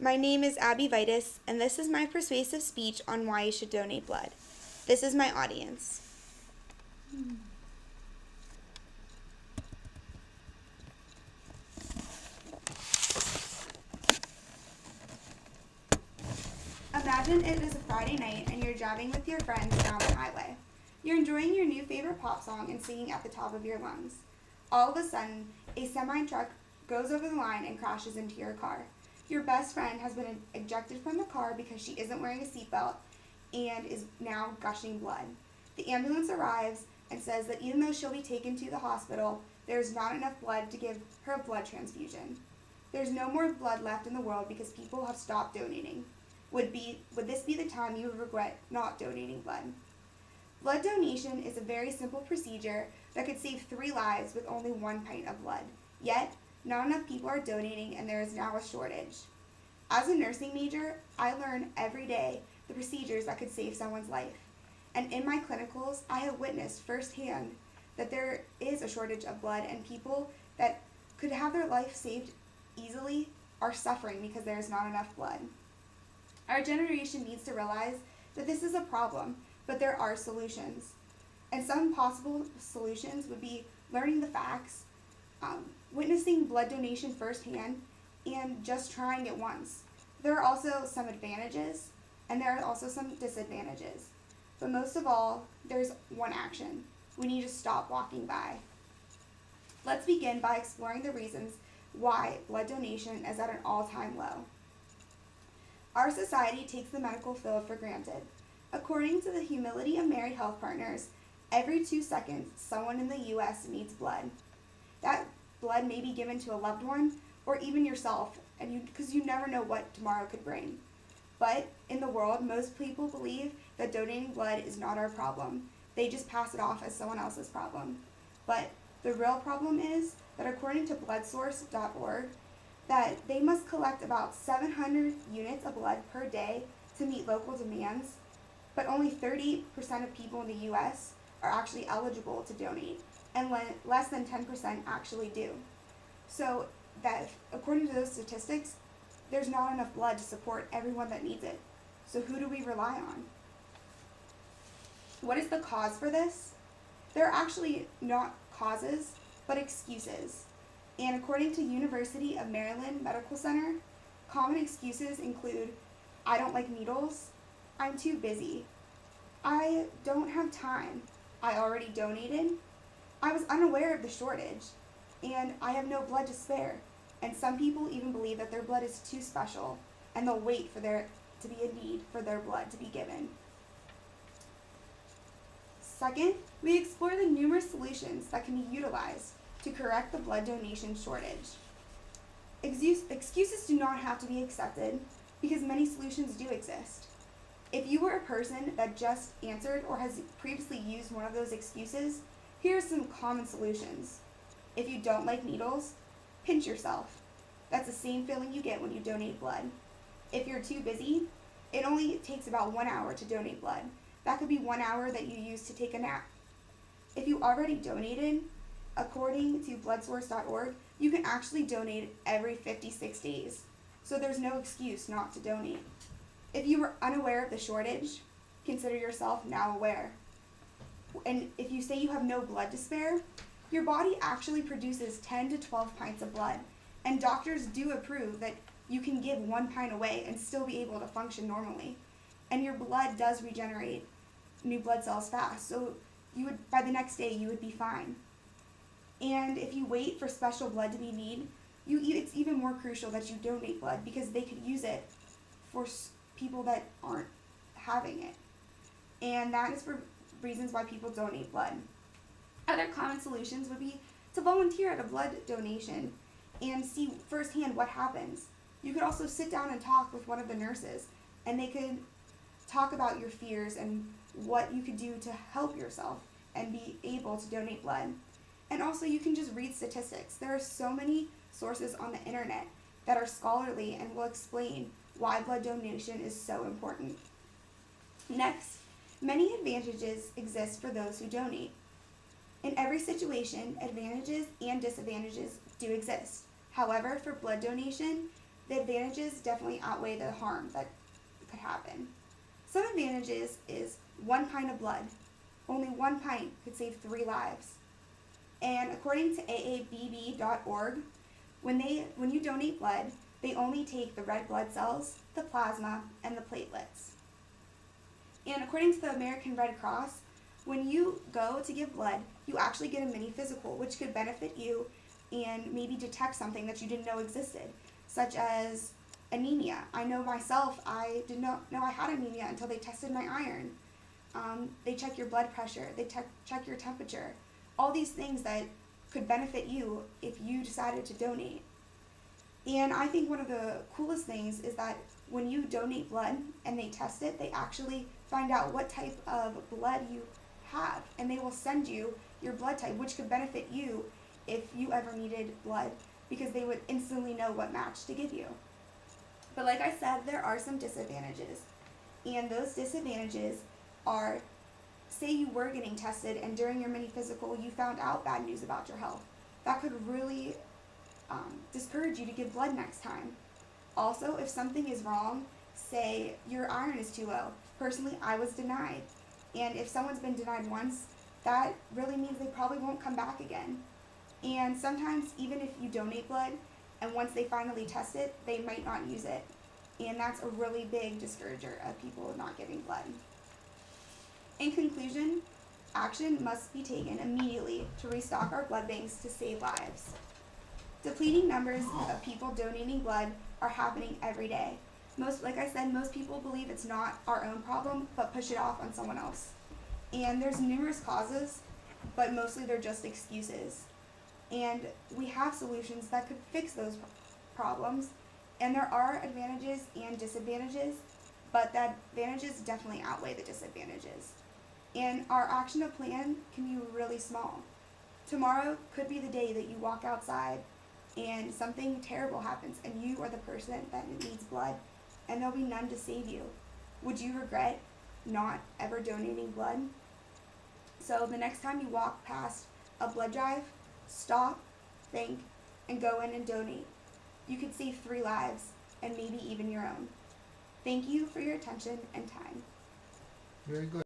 My name is Abby Vitus, and this is my persuasive speech on why you should donate blood. This is my audience. Imagine it is a Friday night and you're driving with your friends down the highway. You're enjoying your new favorite pop song and singing at the top of your lungs. All of a sudden, a semi-truck goes over the line and crashes into your car. Your best friend has been ejected from the car because she isn't wearing a seatbelt and is now gushing blood. The ambulance arrives and says that even though she'll be taken to the hospital, there's not enough blood to give her a blood transfusion. There's no more blood left in the world because people have stopped donating. Would this be the time you would regret not donating blood? Blood donation is a very simple procedure that could save 3 lives with only 1 pint of blood. Yet, not enough people are donating and there is now a shortage. As a nursing major, I learn every day the procedures that could save someone's life. And in my clinicals, I have witnessed firsthand that there is a shortage of blood and people that could have their life saved easily are suffering because there is not enough blood. Our generation needs to realize that this is a problem, but there are solutions. And some possible solutions would be learning the facts, witnessing blood donation firsthand, and just trying it once. There are also some advantages, and there are also some disadvantages. But most of all, there's one action. We need to stop walking by. Let's begin by exploring the reasons why blood donation is at an all-time low. Our society takes the medical field for granted. According to the Humility of Married Health Partners, every 2 seconds, someone in the U.S. needs blood. That blood may be given to a loved one or even yourself, because you never know what tomorrow could bring. But in the world, most people believe that donating blood is not our problem. They just pass it off as someone else's problem. But the real problem is that according to bloodsource.org, that they must collect about 700 units of blood per day to meet local demands, but only 30% of people in the U.S. are actually eligible to donate, and less than 10% actually do. So that, according to those statistics, there's not enough blood to support everyone that needs it. So who do we rely on? What is the cause for this? There are actually not causes, but excuses. And according to University of Maryland Medical Center, common excuses include, I don't like needles, I'm too busy, I don't have time, I already donated, I was unaware of the shortage, and I have no blood to spare. And some people even believe that their blood is too special, and they'll wait for there to be a need for their blood to be given. Second, we explore the numerous solutions that can be utilized to correct the blood donation shortage. Excuses do not have to be accepted because many solutions do exist. If you were a person that just answered or has previously used one of those excuses, here are some common solutions. If you don't like needles, pinch yourself. That's the same feeling you get when you donate blood. If you're too busy, it only takes about 1 hour to donate blood. That could be 1 hour that you use to take a nap. If you already donated, according to bloodsource.org, you can actually donate every 56 days. So there's no excuse not to donate. If you were unaware of the shortage, consider yourself now aware. And if you say you have no blood to spare, your body actually produces 10 to 12 pints of blood. And doctors do approve that you can give 1 pint away and still be able to function normally. And your blood does regenerate new blood cells fast. So by the next day, you would be fine. And if you wait for special blood to be needed, it's even more crucial that you donate blood because they could use it for people that aren't having it. And that is for reasons why people donate blood. Other common solutions would be to volunteer at a blood donation and see firsthand what happens. You could also sit down and talk with one of the nurses, and they could talk about your fears and what you could do to help yourself and be able to donate blood. And also you can just read statistics. There are so many sources on the internet that are scholarly and will explain why blood donation is so important. Next, many advantages exist for those who donate. In every situation, advantages and disadvantages do exist. However, for blood donation, the advantages definitely outweigh the harm that could happen. Some advantages is 1 pint of blood. Only 1 pint could save 3 lives. And according to AABB.org, when you donate blood, they only take the red blood cells, the plasma, and the platelets. And according to the American Red Cross, when you go to give blood, you actually get a mini physical, which could benefit you and maybe detect something that you didn't know existed, such as anemia. I know myself, I did not know I had anemia until they tested my iron. They check your blood pressure, they check your temperature. All these things that could benefit you if you decided to donate. And I think one of the coolest things is that when you donate blood and they test it, they actually find out what type of blood you have, and they will send you your blood type, which could benefit you if you ever needed blood, because they would instantly know what match to give you. But like I said, there are some disadvantages, and those disadvantages are, say you were getting tested and during your mini physical you found out bad news about your health. That could really discourage you to give blood next time. Also, if something is wrong, say your iron is too low. Personally, I was denied. And if someone's been denied once, that really means they probably won't come back again. And sometimes even if you donate blood and once they finally test it, they might not use it. And that's a really big discourager of people not giving blood. In conclusion, action must be taken immediately to restock our blood banks to save lives. Depleting numbers of people donating blood are happening every day. Like I said, most people believe it's not our own problem, but push it off on someone else. And there's numerous causes, but mostly they're just excuses. And we have solutions that could fix those problems. And there are advantages and disadvantages, but the advantages definitely outweigh the disadvantages. And our action plan can be really small. Tomorrow could be the day that you walk outside and something terrible happens and you are the person that needs blood and there'll be none to save you. Would you regret not ever donating blood? So the next time you walk past a blood drive, stop, think, and go in and donate. You could save 3 lives and maybe even your own. Thank you for your attention and time. Very good.